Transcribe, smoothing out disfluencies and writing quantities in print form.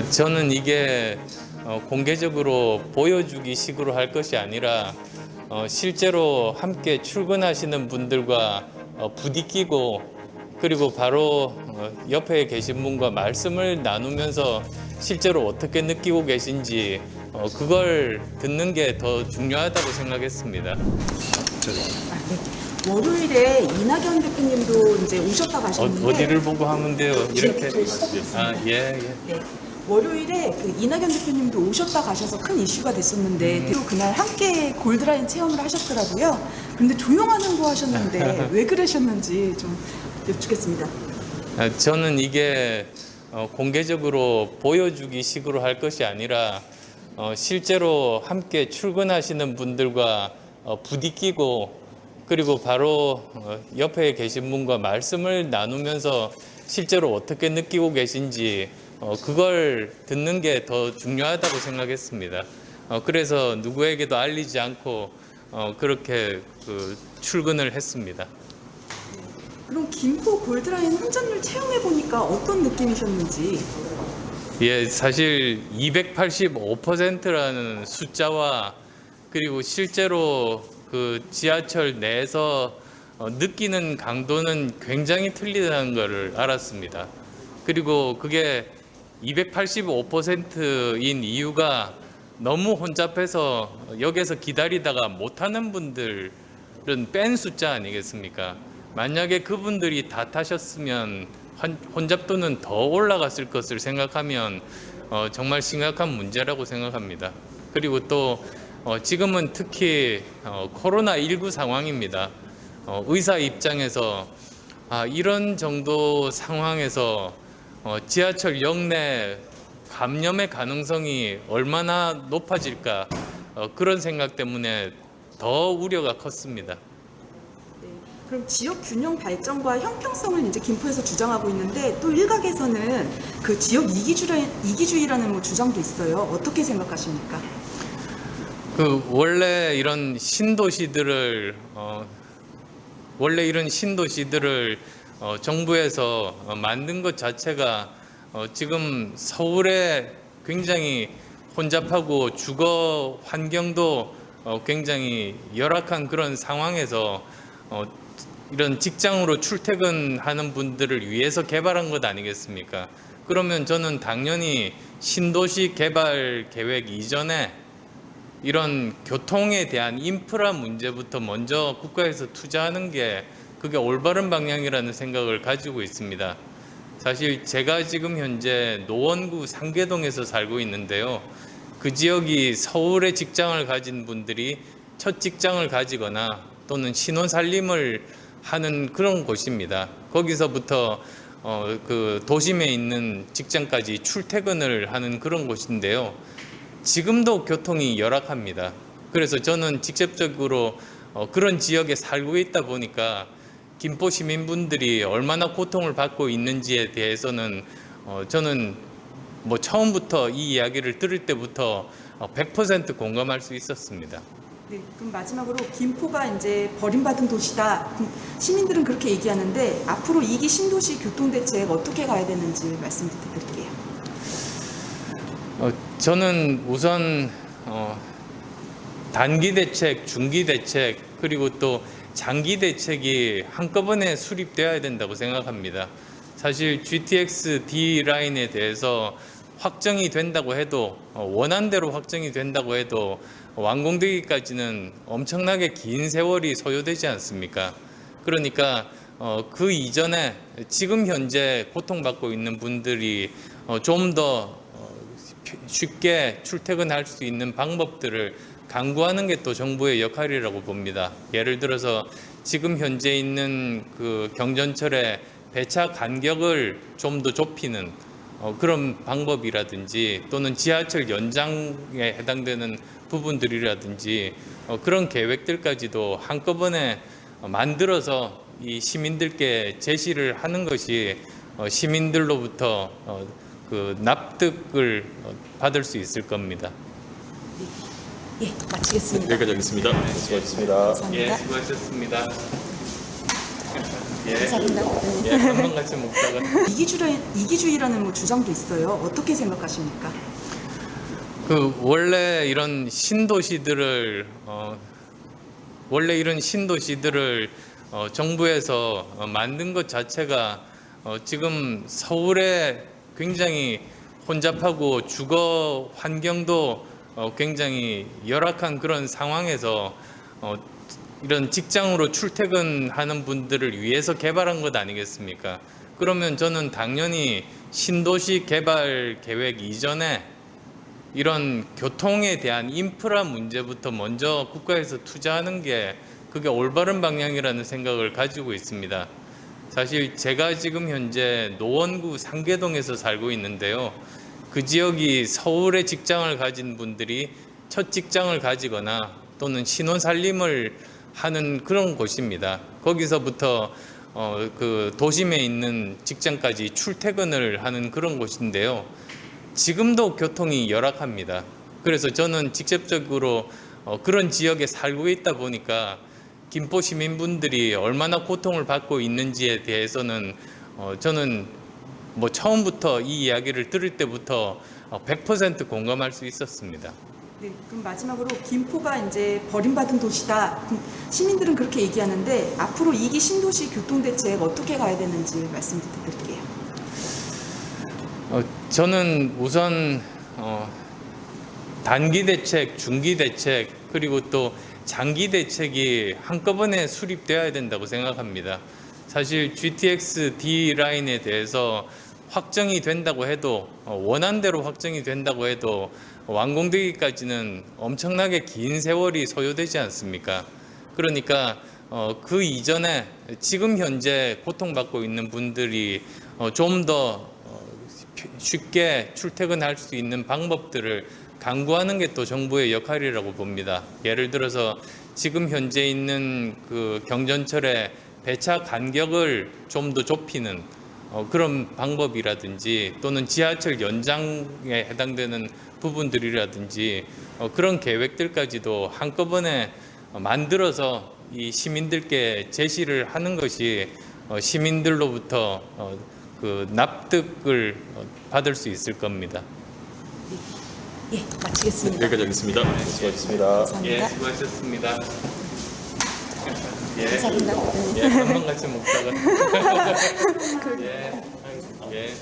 저는 이게 공개적으로 보여주기 식으로 할 것이 아니라 실제로 함께 출근하시는 분들과 부딪히고 그리고 바로 옆에 계신 분과 말씀을 나누면서 실제로 어떻게 느끼고 계신지 그걸 듣는 게 더 중요하다고 생각했습니다. 월요일에 이낙연 대표님도 이제 오셨다 가셨는데 어디를 보고 하면 돼요? 이렇게? 저희 시작했습니다. 예. 네. 월요일에 그 이낙연 대표님도 오셨다 가셔서 큰 이슈가 됐었는데 또 그날 함께 골드라인 체험을 하셨더라고요. 그런데 조용하는 거 하셨는데 왜 그러셨는지 좀 여쭙겠습니다. 저는 이게 공개적으로 보여주기 식으로 할 것이 아니라 실제로 함께 출근하시는 분들과 부딪히고 그리고 바로 옆에 계신 분과 말씀을 나누면서 실제로 어떻게 느끼고 계신지 그걸 듣는 게 더 중요하다고 생각했습니다. 그래서 누구에게도 알리지 않고 그렇게 출근을 했습니다. 그럼 김포 골드라인 혼잡률 체험해 보니까 어떤 느낌이셨는지. 예, 사실 285%라는 숫자와 그리고 실제로 그 지하철 내에서 느끼는 강도는 굉장히 틀리다는 것을 알았습니다. 그리고 그게 285%인 이유가 너무 혼잡해서 역에서 기다리다가 못하는 분들은 뺀 숫자 아니겠습니까? 만약에 그분들이 다 타셨으면 혼잡도는 더 올라갔을 것을 생각하면 정말 심각한 문제라고 생각합니다. 그리고 또 지금은 특히 코로나19 상황입니다. 의사 입장에서 이런 정도 상황에서 지하철 역내 감염의 가능성이 얼마나 높아질까 그런 생각 때문에 더 우려가 컸습니다. 네. 그럼 지역 균형 발전과 형평성을 이제 김포에서 주장하고 있는데 또 일각에서는 그 지역 이기주의라는 뭐 주장도 있어요. 어떻게 생각하십니까? 원래 이런 신도시들을 정부에서 만든 것 자체가 지금 서울에 굉장히 혼잡하고 주거 환경도 굉장히 열악한 그런 상황에서 이런 직장으로 출퇴근하는 분들을 위해서 개발한 것 아니겠습니까? 그러면 저는 당연히 신도시 개발 계획 이전에 이런 교통에 대한 인프라 문제부터 먼저 국가에서 투자하는 게 그게 올바른 방향이라는 생각을 가지고 있습니다. 사실 제가 지금 현재 노원구 상계동에서 살고 있는데요. 그 지역이 서울에 직장을 가진 분들이 첫 직장을 가지거나 또는 신혼 살림을 하는 그런 곳입니다. 거기서부터 그 도심에 있는 직장까지 출퇴근을 하는 그런 곳인데요. 지금도 교통이 열악합니다. 그래서 저는 직접적으로 그런 지역에 살고 있다 보니까 김포 시민분들이 얼마나 고통을 받고 있는지에 대해서는 저는 뭐 처음부터 이 이야기를 들을 때부터 100% 공감할 수 있었습니다. 네, 그럼 마지막으로 김포가 이제 버림받은 도시다. 시민들은 그렇게 얘기하는데 앞으로 2기 신도시 교통대책 어떻게 가야 되는지 말씀 부탁드릴게요. 저는 우선 단기 대책, 중기 대책 그리고 또 장기 대책이 한꺼번에 수립되어야 된다고 생각합니다. 사실 GTX D 라인에 대해서 확정이 된다고 해도 원안대로 확정이 된다고 해도 완공되기까지는 엄청나게 긴 세월이 소요되지 않습니까? 그러니까 그 이전에 지금 현재 고통받고 있는 분들이 좀 더 쉽게 출퇴근할 수 있는 방법들을 강구하는 게 또 정부의 역할이라고 봅니다. 예를 들어서 지금 현재 있는 그 경전철의 배차 간격을 좀 더 좁히는 그런 방법이라든지 또는 지하철 연장에 해당되는 부분들이라든지 그런 계획들까지도 한꺼번에 만들어서 이 시민들께 제시를 하는 것이 시민들로부터 그 납득을 받을 수 있을 겁니다. 예, 마치겠습니다. 여기까지 하겠습니다. 수고하셨습니다. 감사합니다. 예, 수고하셨습니다. 예, 감사합니다. 네. 예, 한번 같이 먹다가 이기주의라는 뭐 주장도 있어요. 어떻게 생각하십니까? 그 원래 이런 신도시들을 정부에서 만든 것 자체가 지금 서울에 굉장히 혼잡하고 주거 환경도 굉장히 열악한 그런 상황에서 이런 직장으로 출퇴근하는 분들을 위해서 개발한 것 아니겠습니까? 그러면 저는 당연히 신도시 개발 계획 이전에 이런 교통에 대한 인프라 문제부터 먼저 국가에서 투자하는 게 그게 올바른 방향이라는 생각을 가지고 있습니다. 사실 제가 지금 현재 노원구 상계동에서 살고 있는데요. 그 지역이 서울에 직장을 가진 분들이 첫 직장을 가지거나 또는 신혼 살림을 하는 그런 곳입니다. 거기서부터 그 도심에 있는 직장까지 출퇴근을 하는 그런 곳인데요. 지금도 교통이 열악합니다. 그래서 저는 직접적으로 그런 지역에 살고 있다 보니까 김포 시민분들이 얼마나 고통을 받고 있는지에 대해서는 저는 뭐 처음부터 이 이야기를 들을 때부터 100% 공감할 수 있었습니다. 네, 그럼 마지막으로 김포가 이제 버림받은 도시다. 시민들은 그렇게 얘기하는데 앞으로 2기 신도시 교통대책 어떻게 가야 되는지 말씀 부탁드릴게요. 저는 우선 단기 대책, 중기 대책, 그리고 또 장기 대책이 한꺼번에 수립되어야 된다고 생각합니다. 사실 GTX D 라인에 대해서 확정이 된다고 해도 원안대로 확정이 된다고 해도 완공되기까지는 엄청나게 긴 세월이 소요되지 않습니까? 그러니까 그 이전에 지금 현재 고통받고 있는 분들이 좀 더 쉽게 출퇴근할 수 있는 방법들을 강구하는 게 또 정부의 역할이라고 봅니다. 예를 들어서 지금 현재 있는 그 경전철의 배차 간격을 좀 더 좁히는 그런 방법이라든지 또는 지하철 연장에 해당되는 부분들이라든지 그런 계획들까지도 한꺼번에 만들어서 이 시민들께 제시를 하는 것이 시민들로부터 그 납득을 받을 수 있을 겁니다. 예, 마치겠습니다. 여기까지 하겠습니다. 수고하셨습니다. 감사합니다. 예, 수고하셨습니다. 예, 감사합니다. 예, 한번 같이 먹다가 예, 예.